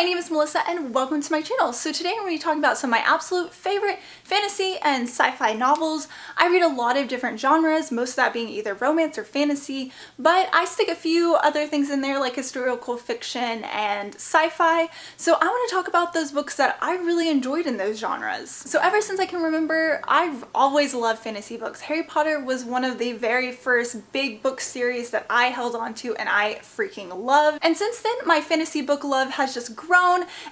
my name is Melissa and welcome to my channel. So today I'm going to be talking about some of my absolute favorite fantasy and sci-fi novels. I read a lot of different genres, most of that being either romance or fantasy, but I stick a few other things in there like historical fiction and sci-fi. So I want to talk about those books that I really enjoyed in those genres. So ever since I can remember, I've always loved fantasy books. Harry Potter was one of the very first big book series that I held on to and I freaking love. And since then, my fantasy book love has just grown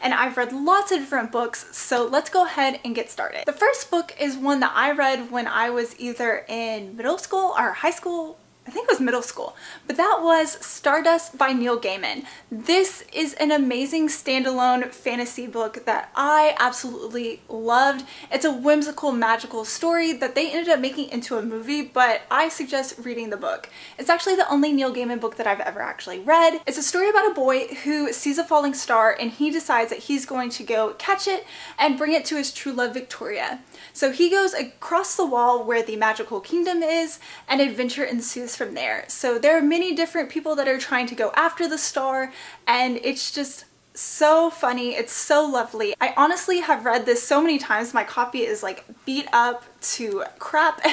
and I've read lots of different books, so let's go ahead and get started. The first book is one that I read when I was either in middle school or high school. I think it was middle school, but that was Stardust by Neil Gaiman. This is an amazing standalone fantasy book that I absolutely loved. It's a whimsical, magical story that they ended up making into a movie, but I suggest reading the book. It's actually the only Neil Gaiman book that I've ever actually read. It's a story about a boy who sees a falling star and he decides that he's going to go catch it and bring it to his true love, Victoria. So he goes across the wall where the magical kingdom is and adventure ensues from there. So there are many different people that are trying to go after the star and it's just so funny. It's so lovely. I honestly have read this so many times. My copy is like beat up to crap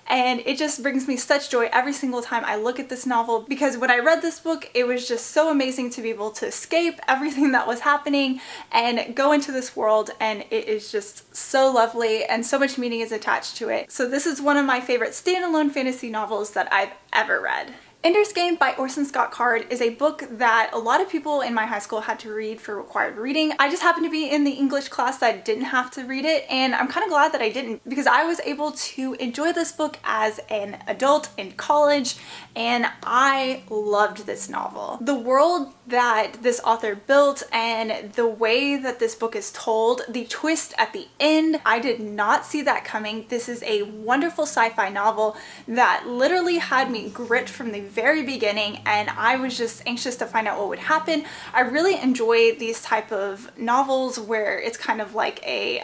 and it just brings me such joy every single time I look at this novel, because when I read this book it was just so amazing to be able to escape everything that was happening and go into this world, and it is just so lovely and so much meaning is attached to it. So this is one of my favorite standalone fantasy novels that I've ever read. Ender's Game by Orson Scott Card is a book that a lot of people in my high school had to read for required reading. I just happened to be in the English class that didn't have to read it, and I'm kind of glad that I didn't, because I was able to enjoy this book as an adult in college and I loved this novel. The world that this author built and the way that this book is told, the twist at the end, I did not see that coming. This is a wonderful sci-fi novel that literally had me gripped from the very beginning and I was just anxious to find out what would happen. I really enjoy these type of novels where it's kind of like a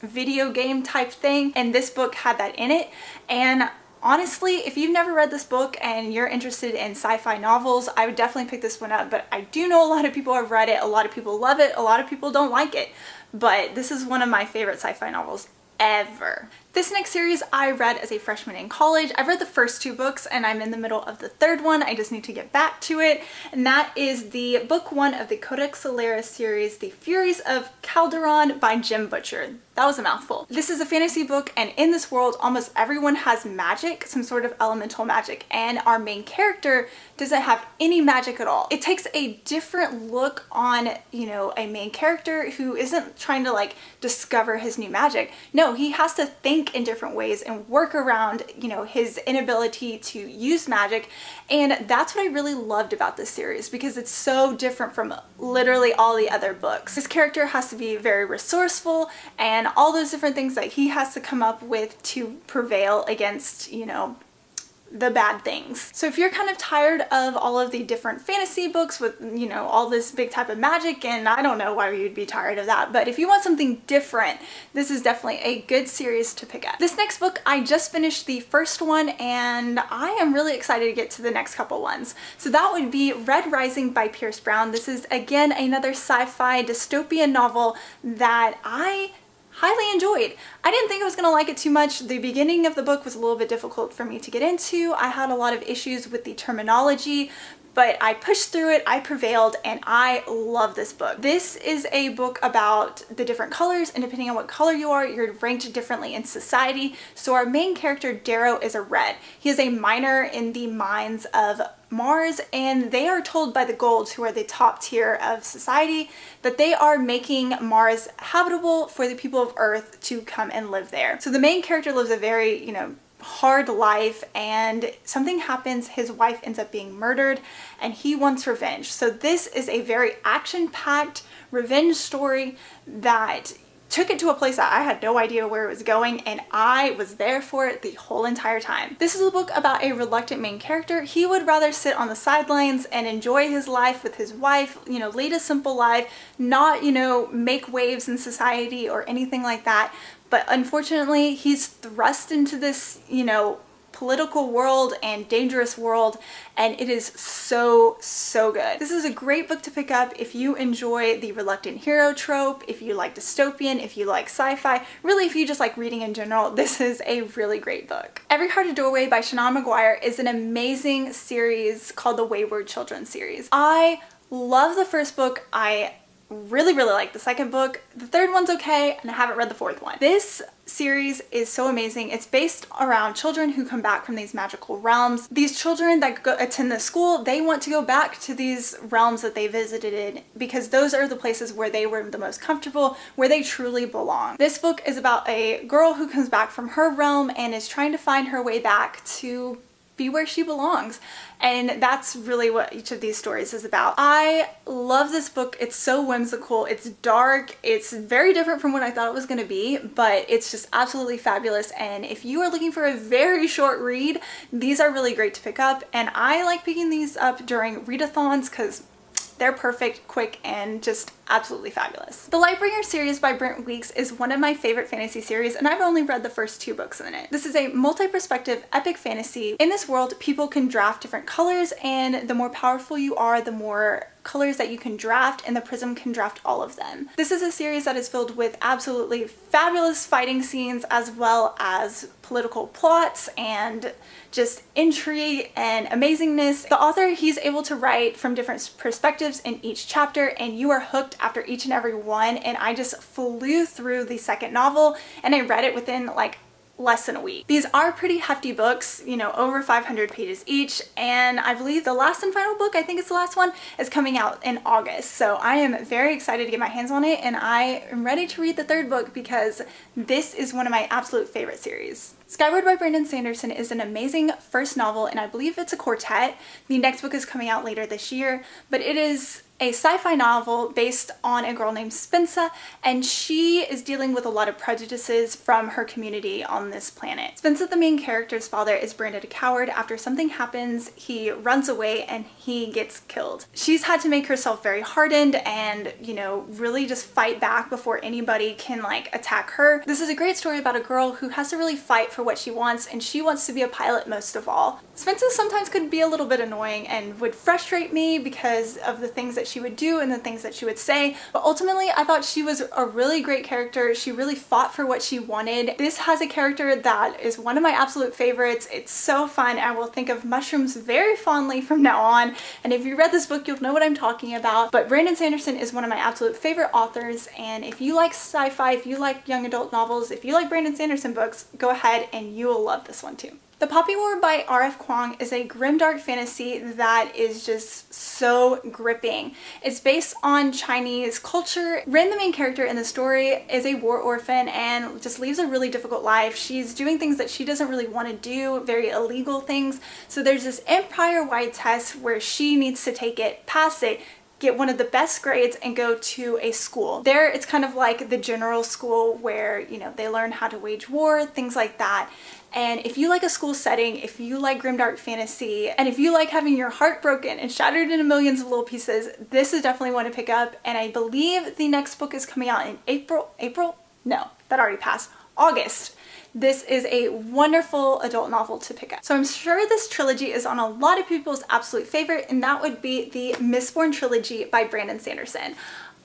video game type thing, and this book had that in it. And honestly, if you've never read this book and you're interested in sci-fi novels, I would definitely pick this one up. But I do know a lot of people have read it, a lot of people love it, a lot of people don't like it, but this is one of my favorite sci-fi novels ever. This next series I read as a freshman in college. I've read the first two books and I'm in the middle of the third one. I just need to get back to it. And that is the book one of the Codex Alera series, The Furies of Calderon by Jim Butcher. That was a mouthful. This is a fantasy book, and in this world almost everyone has magic, some sort of elemental magic, and our main character doesn't have any magic at all. It takes a different look on, you know, a main character who isn't trying to like discover his new magic. No, he has to think in different ways and work around, you know, his inability to use magic. And that's what I really loved about this series, because it's so different from literally all the other books. This character has to be very resourceful and all those different things that he has to come up with to prevail against, you know, the bad things. So if you're kind of tired of all of the different fantasy books with, you know, all this big type of magic, and I don't know why you'd be tired of that, but if you want something different, this is definitely a good series to pick up. This next book, I just finished the first one and I am really excited to get to the next couple ones. So that would be Red Rising by Pierce Brown. This is again another sci-fi dystopian novel that I highly enjoyed. I didn't think I was going to like it too much. The beginning of the book was a little bit difficult for me to get into. I had a lot of issues with the terminology, but I pushed through it, I prevailed, and I love this book. This is a book about the different colors, and depending on what color you are, you're ranked differently in society. So our main character, Darrow, is a red. He is a miner in the mines of Mars, and they are told by the Golds, who are the top tier of society, that they are making Mars habitable for the people of Earth to come and live there. So the main character lives a very, you know, hard life, and something happens. His wife ends up being murdered and he wants revenge. So this is a very action-packed revenge story that took it to a place that I had no idea where it was going, and I was there for it the whole entire time. This is a book about a reluctant main character. He would rather sit on the sidelines and enjoy his life with his wife, you know, lead a simple life, not, you know, make waves in society or anything like that. But unfortunately, he's thrust into this, you know, political world and dangerous world, and it is so good. This is a great book to pick up if you enjoy the reluctant hero trope, if you like dystopian, if you like sci-fi, really if you just like reading in general. This is a really great book. Every Heart a Doorway by Shannon McGuire is an amazing series called the Wayward Children series. I love the first book. I really like the second book. The third one's okay, and I haven't read the fourth one. This series is so amazing. It's based around children who come back from these magical realms. These children that attend the school, they want to go back to these realms that they visited in because those are the places where they were the most comfortable, where they truly belong. This book is about a girl who comes back from her realm and is trying to find her way back to be where she belongs. And that's really what each of these stories is about. I love this book. It's so whimsical. It's dark. It's very different from what I thought it was going to be, but it's just absolutely fabulous. And if you are looking for a very short read, these are really great to pick up. And I like picking these up during readathons because they're perfect, quick, and just absolutely fabulous. The Lightbringer series by Brent Weeks is one of my favorite fantasy series, and I've only read the first 2 books in it. This is a multi-perspective epic fantasy. In this world, people can draft different colors, and the more powerful you are, the more colors that you can draft, and the prism can draft all of them. This is a series that is filled with absolutely fabulous fighting scenes as well as political plots and just intrigue and amazingness. The author, he's able to write from different perspectives in each chapter, and you are hooked after each and every one. And I just flew through the second novel and I read it within like less than a week. These are pretty hefty books, you know, over 500 pages each, and I believe the last and final book, I think it's the last one, is coming out in August. So I am very excited to get my hands on it, and I am ready to read the third book because this is one of my absolute favorite series. Skyward by Brandon Sanderson is an amazing first novel, and I believe it's a quartet. The next book is coming out later this year, but it is a sci-fi novel based on a girl named Spensa, and she is dealing with a lot of prejudices from her community on this planet. Spensa, the main character's father, is branded a coward. After something happens, he runs away and he gets killed. She's had to make herself very hardened and, you know, really just fight back before anybody can like attack her. This is a great story about a girl who has to really fight for what she wants, and she wants to be a pilot most of all. Spensa sometimes could be a little bit annoying and would frustrate me because of the things that she would do and the things that she would say, but ultimately I thought she was a really great character. She really fought for what she wanted. This has a character that is one of my absolute favorites. It's so fun. I will think of mushrooms very fondly from now on, and if you read this book you'll know what I'm talking about. But Brandon Sanderson is one of my absolute favorite authors, and if you like sci-fi, if you like young adult novels, if you like Brandon Sanderson books, go ahead and you will love this one too. The Poppy War by R.F. Kuang is a grimdark fantasy that is just so gripping. It's based on Chinese culture. Rin, the main character in the story, is a war orphan and just leads a really difficult life. She's doing things that she doesn't really want to do, very illegal things. So there's this empire-wide test where she needs to take it, pass it, get one of the best grades, and go to a school. There, it's kind of like the general school where, you know, they learn how to wage war, things like that. And if you like a school setting, if you like grimdark fantasy, and if you like having your heart broken and shattered into millions of little pieces, this is definitely one to pick up. And I believe the next book is coming out in April? No, that already passed. August. This is a wonderful adult novel to pick up. So I'm sure this trilogy is on a lot of people's absolute favorite, and that would be the Mistborn trilogy by Brandon Sanderson.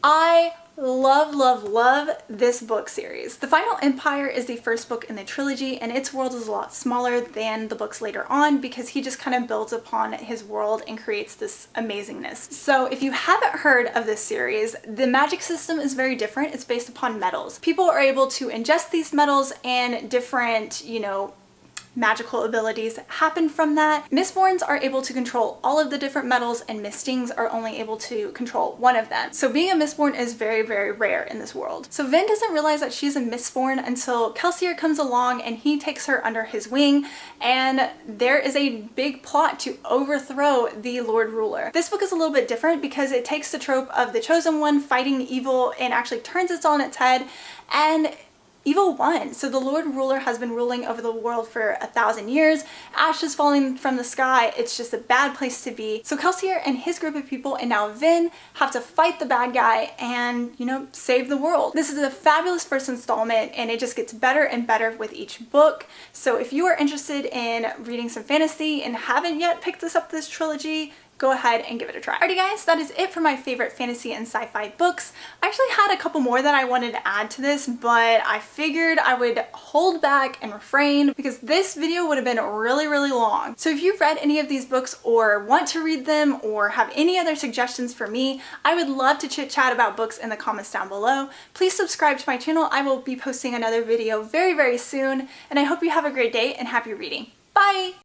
I love this book series. The Final Empire is the first book in the trilogy, and its world is a lot smaller than the books later on because he just kind of builds upon his world and creates this amazingness. So if you haven't heard of this series, the magic system is very different. It's based upon metals. People are able to ingest these metals, and different, you know, magical abilities happen from that. Mistborns are able to control all of the different metals, and Mistings are only able to control one of them. So being a Mistborn is very rare in this world. So Vin doesn't realize that she's a Mistborn until Kelsier comes along and he takes her under his wing, and there is a big plot to overthrow the Lord Ruler. This book is a little bit different because it takes the trope of the Chosen One fighting evil and actually turns it on its head, and evil won. So the Lord Ruler has been ruling over the world for 1,000 years. Ashes falling from the sky. It's just a bad place to be. So Kelsier and his group of people and now Vin have to fight the bad guy and, you know, save the world. This is a fabulous first installment and it just gets better and better with each book. So if you are interested in reading some fantasy and haven't yet picked this trilogy, go ahead and give it a try. Alrighty guys, that is it for my favorite fantasy and sci-fi books. I actually had a couple more that I wanted to add to this, but I figured I would hold back and refrain because this video would have been really, really long. So if you've read any of these books or want to read them or have any other suggestions for me, I would love to chit chat about books in the comments down below. Please subscribe to my channel. I will be posting another video very, very soon, and I hope you have a great day and happy reading. Bye!